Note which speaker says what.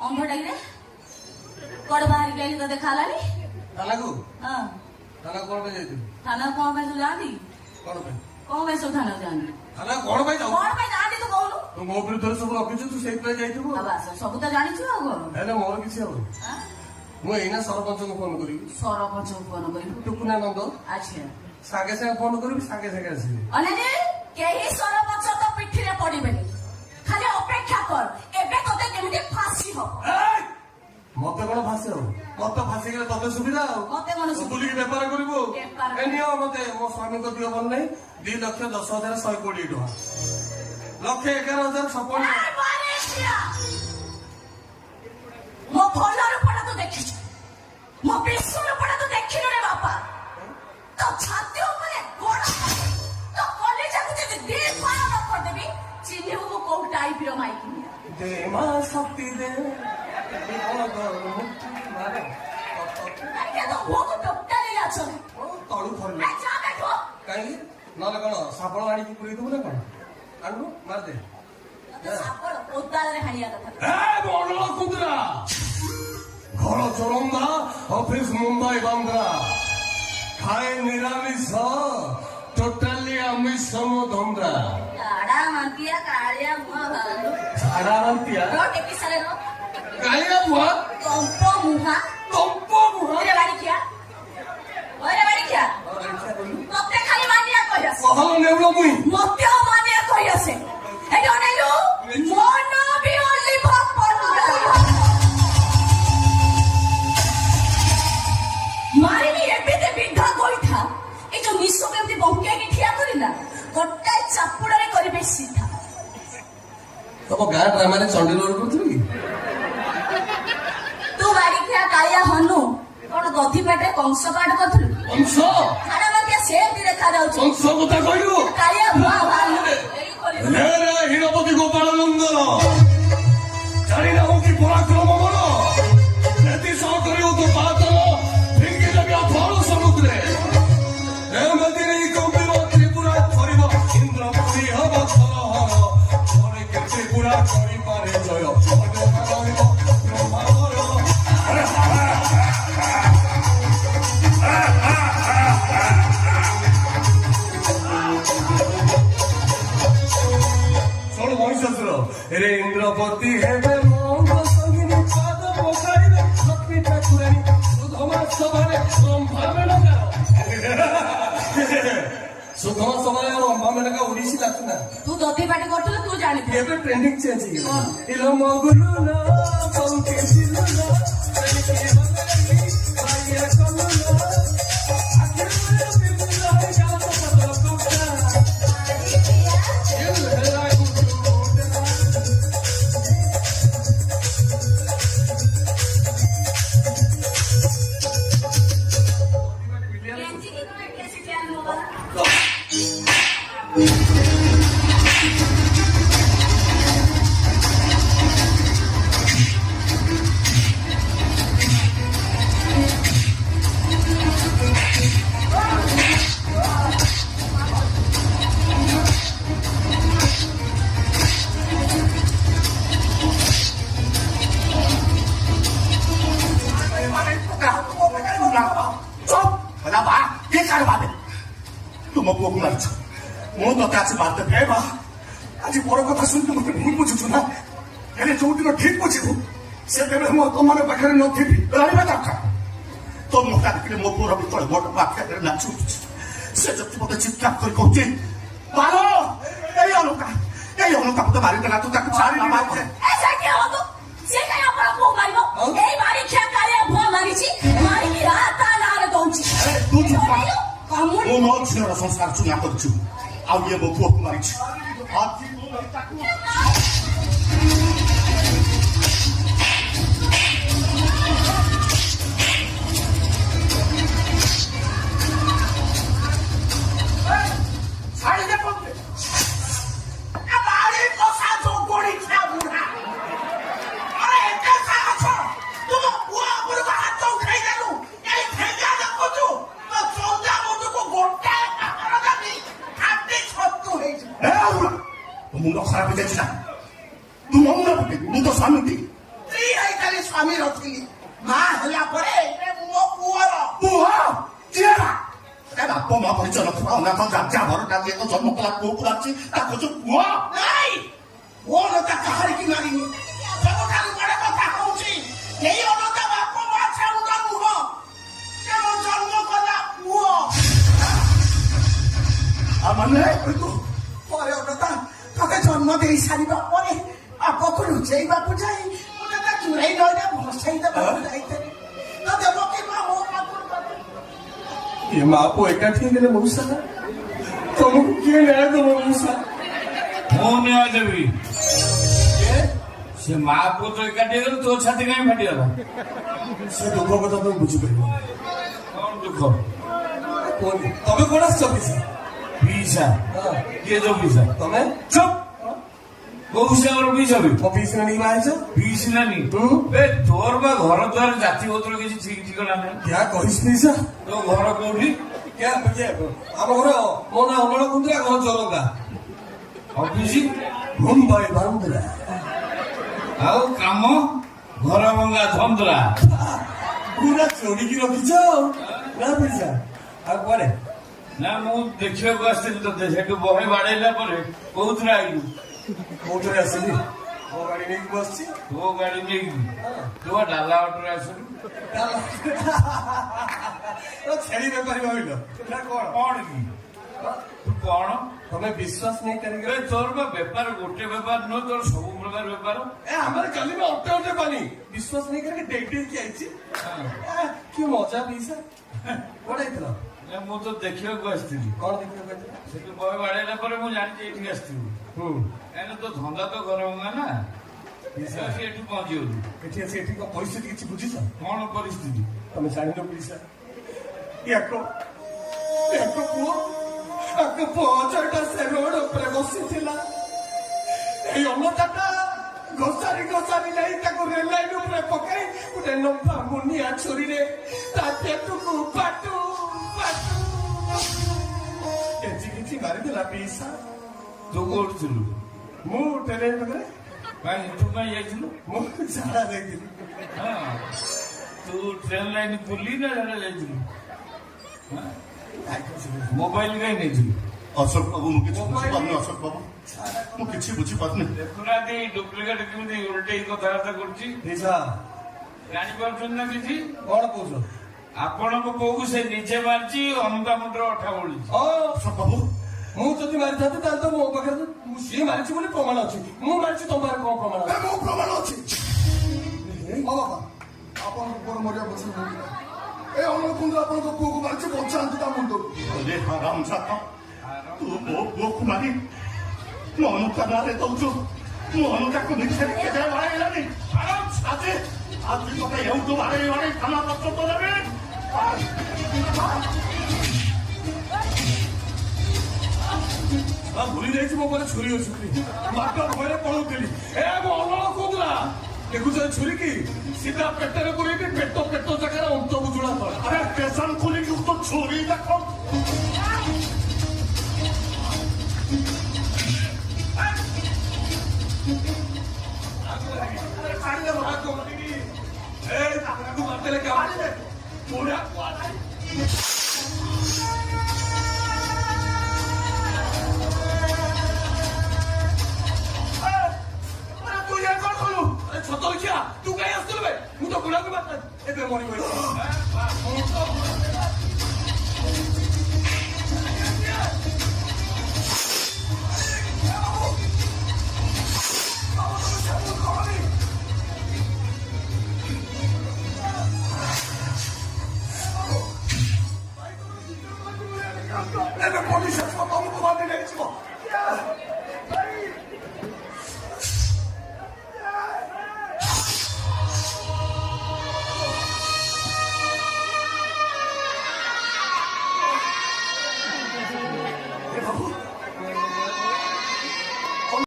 Speaker 1: अंध डाइरे कड़ बाहर गई तो देखा लानी
Speaker 2: थाना को
Speaker 1: हां
Speaker 2: थाना कौन पे जाती
Speaker 1: थाना कौन पे जानी कौन पे सब थाना जानी
Speaker 2: थाना कौन पे जाऊ
Speaker 1: कौन पे जानी तो कहू
Speaker 2: तो मो विरुद्ध सब रखिछु तू सेई पे जाइथिबो
Speaker 1: अब सब तो जानी छु आगो
Speaker 2: हेले मोर किसी हो मु एना सरपंच को फोन करी
Speaker 1: सरपंच को फोन करी
Speaker 2: टुकुना नंद
Speaker 1: अच्छा
Speaker 2: सागे सागे फोन करी सागे सागे आसी
Speaker 1: अने केही सरपंच तो पिठी रे पड़िबेनी खाली अपेक्षा कर एबे तोते केमिति फांसी हो
Speaker 2: मते कोन फांसी हो मते फांसी गेले तते सुविधा हो
Speaker 1: मते मन
Speaker 2: बुली के व्यापार करिवो ए नियो मते मो स्वामी को दियो बन नै 2,10,120 टका 1,11,056
Speaker 1: मो भलर पड़ा तो देखिछ मो बेसर पड़ा तो देखिनो रे बापा तो छाती ऊपर गोड़ तो कॉलेज को जे दिल पार न कर देबी चिन्हे वो को टाइप रो माइक
Speaker 2: दे मा शक्ति दे कोन दो मुक्ति मारे
Speaker 1: आके तो वो को डॉक्टर ले आछो
Speaker 2: तळु फरले
Speaker 1: आ जा बैठो
Speaker 2: काई नले कोन सापळ आणी की पुरी दबु ना कोन आनु मार दे
Speaker 1: सापड़ कोदाल रे हानिया कथा
Speaker 2: ए बोलो कुंदरा घर चरंदा ऑफिस मुंबई बांद्रा खाए निरामिष टोटाली आमिष धंदा
Speaker 1: आड़ा मांतिया कालिया मुआ भालू
Speaker 2: आड़ा मांतिया
Speaker 1: रो टेपी साले रो
Speaker 2: कालिया मुआ
Speaker 1: कंपो मुहा ओरे बाड़ी क्या मते खाली मानिया कहियास
Speaker 2: कहलो नेउलो मुई
Speaker 1: मते मानिया कहियास ए जनेलु मन भी ओनली भपन मारिनी एबिते बिधा कोइथा ए जो निसो केमति बंके की ठिया करिना गोटाय चापुड़ारे करिबे सीधा
Speaker 2: तब गाँ ड्रामा रे चंडी रोड करथि
Speaker 1: तू बाड़ी क्या काया हनु कोन गथि पेटे कंस पाठ करथलु
Speaker 2: कंस
Speaker 1: खाना मतिया सेमति देखा जाउछ
Speaker 2: कंस कथा कहलु
Speaker 1: काया भा भालु एई करि
Speaker 2: रे रे हिरपति गोपाल नंदन जानि ना की पराक्रम मन नेति सह करियो तो पातल फिंगी जबिया फल समुद्रे एमति रे कपिल त्रिपुरा करिब इंद्रपति हब सरहर मने के त्रिपुरा करि पारे जय अजोका करिब ब्रह्मावर सोल महिषासुर रे इंद्रपति हेबे मंग संगिनी पाद पकाइबे लक्ष्मी ठाकुरानी सुधमा सभारे रंभा मेनका सुधमा सभारे रंभा मेनका ओडिसी लाचना
Speaker 1: तू दधी पाटी करथलु तू जानि
Speaker 2: एबे ट्रेंडिंग चेंज हो गेला इलो मगुलु ना पंके सिलु ना रे के बंगली भाइया कलु ना आखिर में बिरला है जात पतला कोटा ये हेला ମୁଁ ତତେ ଆଜି ବାର୍ତ୍ତା ଖାଇବା ଆଜି ବଡ କଥା ଶୁଣିକି ମତେ ଭୁଲ ବୁଝୁଛୁ ନା ହେଲେ ଯୋଉଦିନ ଠିକ ବୁଝିବୁ ସେତେବେଳେ ମୁଁ ତମର ପାଖରେ ନଥିବି ରହିବା ଦରକାର ତୋ ମୁଖା ଦେଖିଲେ ମୋ ପୁଅର ଭିତରେ ବଡ ପାଖରେ ନାଚୁ ଉଠୁଛି ସେ ଯଦି ମତେ ଚିତ୍କାର କରି କହୁଛି ମାର ଏଇ ଅନୁକା ମତେ ମାରିଦେଲା ତୁ ତାକୁ ଛାଡ଼ି ମାରିଦେ
Speaker 1: ସେ କାଇଁ ଆପଣ ପୁଅ ମାରିବ ଏଇ ବାରି ଖିଆ କାଳିଆ ଭୁଆ ମାରିଛି ମାରିକି ତା ନାଁରେ ଦଉଛି
Speaker 2: ମୁଁ ମୋ ଝିଅର ସଂସ୍କାର ଚୁନା କରିଛୁ ଆଉ ଇଏ ମୋ ପୁଅକୁ ମାରିଛି मुंड खराब हो जाए तू मौन ना बोले मुंड सामने
Speaker 3: ସ୍ୱାମୀର ଥିଲି ମା ହେଲା ପରେ ଏବେ ମୋ ପୁଅର
Speaker 2: ପୁଅ କିଏ ନା
Speaker 4: ବାପ ମା ପରିଚୟ ନଥିବା ଅନାଥ ଯାଜା ଘରଟା ଯେହେତୁ ଜନ୍ମ କଲା ପୁଅକୁ ଲାଗଛି ତାକୁ ଯୋଉ ପୁଅ
Speaker 3: ନାଇଁ ମୋ ଅନତା କାହାରିକି ମାରିନି ସବୁଠାରୁ ବଡ କଥା ହଉଛି ଏଇ ଅନତା ବାପ ମା ଛାଉଣ୍ଡ ନୁହଁ ସେ ମୋ ଜନ୍ମ କଲା ପୁଅ
Speaker 2: ମାନେ
Speaker 3: ପରେ ଅନତା ତତେ ଜନ୍ମ ଦେଇ ସାରିବା ପରେ ଆପକୁ ଲୁଚେଇବାକୁ ଯାଇ ମୁଁ ତତେ ଚୁରେଇ ନଈରେ ଭସେଇ ଦେବାକୁ ଯାଇଥିଲି ତ ଦେବକୀ ମା ମୋ ପାଖରୁ
Speaker 2: ଏ ମା ପୁଅ ଏକାଠି ହେଇଗଲେ ମଉସା ତମକୁ କିଏ ନ୍ୟାୟ ଦବ ମଉସା
Speaker 5: ମୁଁ ନ୍ୟାୟ ଦେବି ସେ ମା ପୁଅ ତ ଏକାଠି ହେଇଗଲେ ତୋ ଛାତି କାହିଁ ଫାଟିଗଲା
Speaker 2: ସେ ଦୁଃଖ କଥା ତମେ ବୁଝିପାରିବ
Speaker 5: କଣ ଦୁଃଖ
Speaker 2: କୁହନି ତମେ କଣ ଆସିଛ ପିସା
Speaker 5: ପିଇସା କିଏ ଯୋଉ ପିଇସା
Speaker 2: ତମେ
Speaker 5: ଚୁପ କୋଉ ହିସାବର ପିଇସା ବି
Speaker 2: ମୋ ପିସି ନେଇକି ବାହା ହେଇଛ
Speaker 5: ପିଇସି ନାନି ବେ ତୋର ବା ଘର ଦ୍ୱାର ଜାତି ଗୋତ୍ର କିଛି ଠିକ ଠିକଣା ନାହିଁ
Speaker 2: କ୍ୟା କହିସ୍ ପିସା
Speaker 5: ତୋ ଘର କୋଉଠି
Speaker 2: କ୍ୟା ଆମ ଘର ମୋ ନାଁ ଅମଳ କୁନ୍ଦରା ଘର ଚରଙ୍ଗା
Speaker 5: ଅଫିସ
Speaker 2: ମୁମ୍ବାଇ ବାନ୍ଦରା
Speaker 5: ଆଉ କାମ ଘର ଭଙ୍ଗା ଧନ୍ଦରା
Speaker 2: ପୁରା ଚୋରିକି ରଖିଛ ନା ପିସା ଆଉ କୁଆଡେ
Speaker 5: ନା ମୁଁ ଦେଖିବାକୁ ଆସିଥିଲି ତତେ ସେଠୁ ବହେ ବାଡେଇଲା ପରେ କୋଉଥିରେ ଆଇଲୁ
Speaker 2: କୋଉଥିରେ ଆସିଲି ମୋ ଗାଡି ନେଇକି ବସିଛି
Speaker 5: ତୋ ଗାଡି ନେଇକି ତୁ ବା ଡାଲା ଅଟୋରେ ଆସିଲୁ
Speaker 2: ଛେଳି ବେପାରୀ ଭାବିଲ ନା କଣ
Speaker 5: କଣ କି ତୁ କଣ
Speaker 2: ତମେ ବିଶ୍ୱାସ ନେଇ
Speaker 5: ଏ ତୋର ବା ବେପାର ଗୋଟେ ବେପାର ନୁହଁ ତୋର ସବୁ ପ୍ରକାର ବେପାର
Speaker 2: ଏ ଆମର ଚାଲିବ ଅଟେ ଅଟେ ପାନି ବିଶ୍ୱାସ ନେଇ କରିକି ଡେଇ ଡେଇକି ଆଇଛି କି ମଜା ପିସା କୁଆଡେ ହେଇଥିଲ
Speaker 5: ନା ମୁଁ ତ ଦେଖିବାକୁ ଆସିଥିଲି
Speaker 2: କଣ ଦେଖିବାକୁ ଆଇଥିଲ
Speaker 5: ସେଠୁ ବହେ ବାଡେଇଲା ପରେ ମୁଁ ଜାଣିଛି ଏଠିକି ଆସିଥିବୁ କାହିଁକି ତୋ ଧନ୍ଦା ତ ଘର ଭଙ୍ଗା ନା ଆସି ଏଠି ପହଞ୍ଚିଗଲୁ
Speaker 2: ଏଠି ଆସି ଏଠି କଣ ପରିସ୍ଥିତି କିଛି ବୁଝିଛ
Speaker 5: କଣ ପରିସ୍ଥିତି
Speaker 2: ତମେ ଜାଣିନ ପିସା ୟାକ ପୁଅ ଆଗ ପହଞ୍ଚଟା ସେ ରୋଡ ଉପରେ ବସିଥିଲା ଏଇ ଅନତାଟା ଘୋଷାରି ଘୋଷାରି ଯାଇ ତାକୁ ରେଲ ଲାଇନ ଉପରେ ପକାଇ ଗୋଟେ ଲମ୍ବା ମୁନିଆ ଛୁରୀରେ ତା ପେଟକୁ ପାଟୁ ପାଟୁ ଏଜି କିଛି ମାରିଦେଲା ପିସା
Speaker 5: ତୁ କୋଉଠିଥିଲୁ
Speaker 2: ମୁଁ ଟ୍ରେନ ପାଖରେ
Speaker 5: କାଇଁ ତୁ କାଇଁ ଯାଇଥିଲୁ
Speaker 2: ମୁଁ ଝାଡା ଯାଇଥିଲି
Speaker 5: ହଁ ତୁ ଟ୍ରେନ ଲାଇନ ବୁଲି ନା ଝାଡା ଯାଇଥିଲୁ ମୋବାଇଲ କାଇଁ ନେଇଥିଲୁ
Speaker 4: ଅଶୋକ ବାବୁ ମୁଁ କିଛି ବୁଝିପାରୁନି ଅଶୋକ ବାବୁ ମୁଁ କିଛି ବୁଝିପାରୁନି
Speaker 5: ଦେଖୁନାହାନ୍ତି ଡୁପ୍ଲିକେଟ କେମିତି ଓଲଟେଇ କଥାବାର୍ତ୍ତା କରୁଛି
Speaker 2: ପିସା
Speaker 5: ଜାଣିପାରୁଛନ୍ତି ନା କିଛି
Speaker 2: କଣ କହୁଛ
Speaker 5: ଆପଣଙ୍କ ବୋଉକୁ ସେ ନିଜେ ମାରିଛି ଅମୁକା ମୁଣ୍ଡର ଅଠା ବୋଳିଛି
Speaker 4: ଅଶୋକ ବାବୁ
Speaker 2: ମୁଁ ଯଦି ମାରିଥାନ୍ତି ତାହେଲେ ତ ମୋ ପାଖରେ ସିଏ ମାରିଛି ବୋଲି ପ୍ରମାଣ ଅଛି ମୁଁ ମାରିଛି ତମ ପାଖରେ କଣ ପ୍ରମାଣ ଅଛି
Speaker 4: ମୋ ପ୍ରମାଣ ଅଛି
Speaker 3: ବାବା ଆପଣଙ୍କ ପୁଅର ମରିବା ପଛରେ ଏ ଅମଳ କୁନ୍ଦର ଆପଣଙ୍କ ପୁଅକୁ ମାରିଛି ବଞ୍ଚାନ୍ତୁ ତା ମୁଣ୍ଡରୁ
Speaker 4: ଅରେ ହାରାମ ଜାତ ତୁ ମୋ ପୁଅକୁ ମାରି ମୋ ଅନୁତା ନାଁରେ ଦଉଛୁ ମୋ ଅନୁତାକୁ ମିଛରେ କେବେ ବାଡ଼େଇଲାନି ଆଜି ଆଜି ତତେ ଏଉଠୁ ବାଡ଼େଇ ବାଡ଼େଇ ଥାନା ପର୍ଯ୍ୟନ୍ତ ନେବେ
Speaker 2: ଭୁଲି ଯାଇଛି ମୋ ପରେ ଛୁରୀ ଅଛି ମାଟ ଭୟରେ ପଳଉଥିଲି ଏ ମୋ ଅଲଣ କହୁଥିଲା ଦେଖୁଛ ଛୁରୀ କି ସିଧା ପେଟରେ ପୁରେଇକି ପେଟ ଜାଗାରେ ଅନ୍ତ ବୁଝୁଣା କର
Speaker 4: अरे स्टेशन खुली क्यों तो छोरी देखो
Speaker 2: ମାରିଦେଲେ ପୁରା ଛତ ଦେଖିଆ ତୁ କାହିଁ ଆସିଥିଲୁ ବେ ମୁଁ ତ ବୁଢାକୁ ଏବେ ମରିବ ଏବେ ପୋଲିସ ଆସିବ ତମକୁ ମାରି ନେଇଯିବ